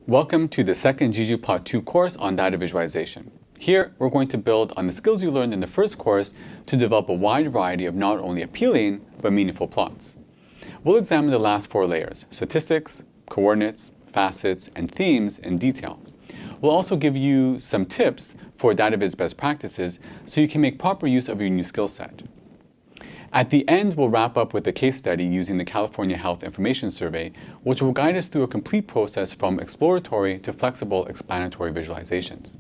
Welcome to the second ggplot2 course on data visualization. Here, we're going to build on the skills you learned in the first course to develop a wide variety of not only appealing, but meaningful plots. We'll examine the last four layers: statistics, coordinates, facets, and themes in detail. We'll also give you some tips for data viz best practices so you can make proper use of your new skill set. At the end, we'll wrap up with a case study using the California Health Information Survey, which will guide us through a complete process from exploratory to flexible explanatory visualizations.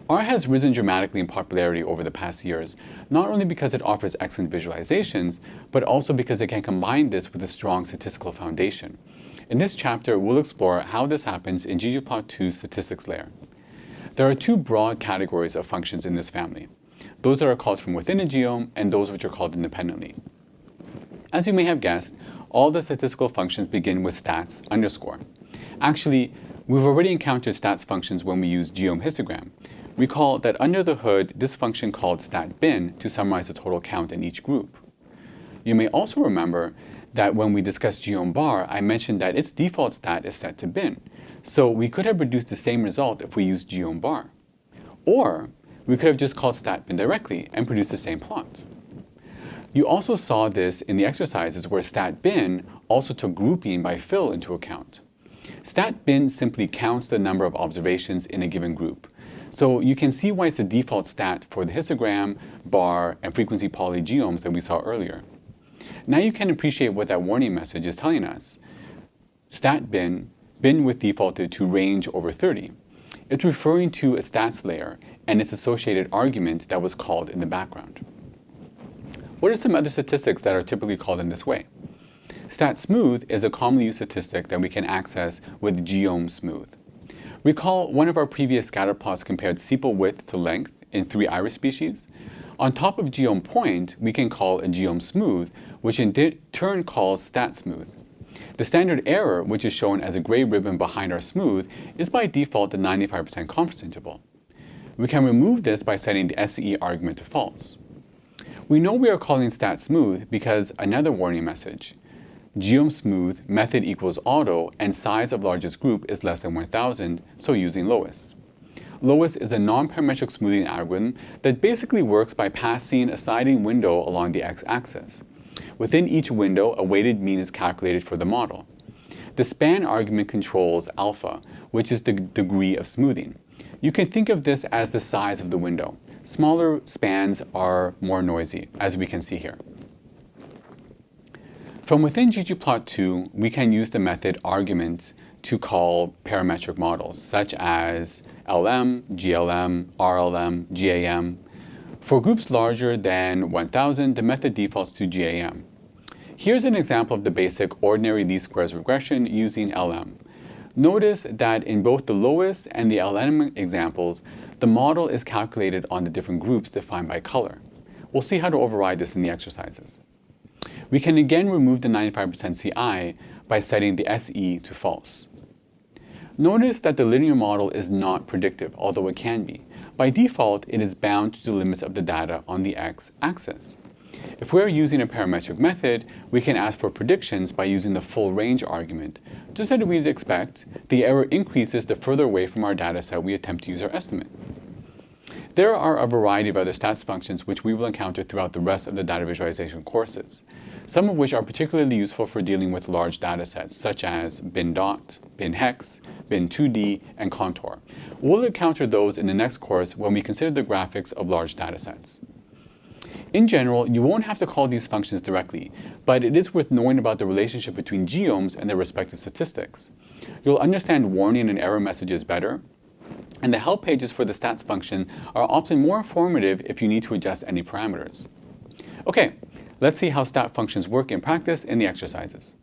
R has risen dramatically in popularity over the past years, not only because it offers excellent visualizations, but also because it can combine this with a strong statistical foundation. In this chapter, we'll explore how this happens in ggplot2's statistics layer. There are two broad categories of functions in this family: those that are called from within a geom and those which are called independently. As you may have guessed, all the statistical functions begin with stats underscore. Actually, we've already encountered stats functions when we use geom histogram. Recall that under the hood, this function called stat_bin to summarize the total count in each group. You may also remember that when we discussed geom bar, I mentioned that its default stat is set to bin. So we could have produced the same result if we used geom bar. Or we could have just called stat_bin directly and produced the same plot. You also saw this in the exercises where stat_bin also took grouping by fill into account. Stat_bin simply counts the number of observations in a given group. So you can see why it's the default stat for the histogram, bar, and frequency poly geoms that we saw earlier. Now you can appreciate what that warning message is telling us. Stat_bin, bin with defaulted to range over 30. It's referring to a stats layer and its associated argument that was called in the background. What are some other statistics that are typically called in this way? Stat_smooth is a commonly used statistic that we can access with geom_smooth. Recall one of our previous scatter plots compared sepal width to length in 3 iris species. On top of geom_point, we can call a geom_smooth, which in turn calls stat_smooth. The standard error, which is shown as a gray ribbon behind our smooth, is by default the 95% confidence interval. We can remove this by setting the SCE argument to false. We know we are calling stat_smooth because another warning message: geom_smooth method equals auto and size of largest group is less than 1000, so using lowest. Lowest is a non-parametric smoothing algorithm that basically works by passing a sliding window along the x-axis. Within each window, a weighted mean is calculated for the model. The span argument controls alpha, which is the degree of smoothing. You can think of this as the size of the window. Smaller spans are more noisy, as we can see here. From within ggplot2, we can use the method argument to call parametric models, such as LM, GLM, RLM, GAM. For groups larger than 1000, the method defaults to GAM. Here's an example of the basic ordinary least squares regression using LM. Notice that in both the lowest and the LM examples, the model is calculated on the different groups defined by color. We'll see how to override this in the exercises. We can again remove the 95% CI by setting the SE to false. Notice that the linear model is not predictive, although it can be. By default, it is bound to the limits of the data on the x-axis. If we're using a parametric method, we can ask for predictions by using the full range argument. Just as we'd expect, the error increases the further away from our data set we attempt to use our estimate. There are a variety of other stats functions which we will encounter throughout the rest of the data visualization courses, some of which are particularly useful for dealing with large data sets, such as bin dot, bin hex, bin 2D, and contour. We'll encounter those in the next course when we consider the graphics of large data sets. In general, you won't have to call these functions directly, but it is worth knowing about the relationship between geoms and their respective statistics. You'll understand warning and error messages better, and the help pages for the stats function are often more informative if you need to adjust any parameters. Okay, let's see how stat functions work in practice in the exercises.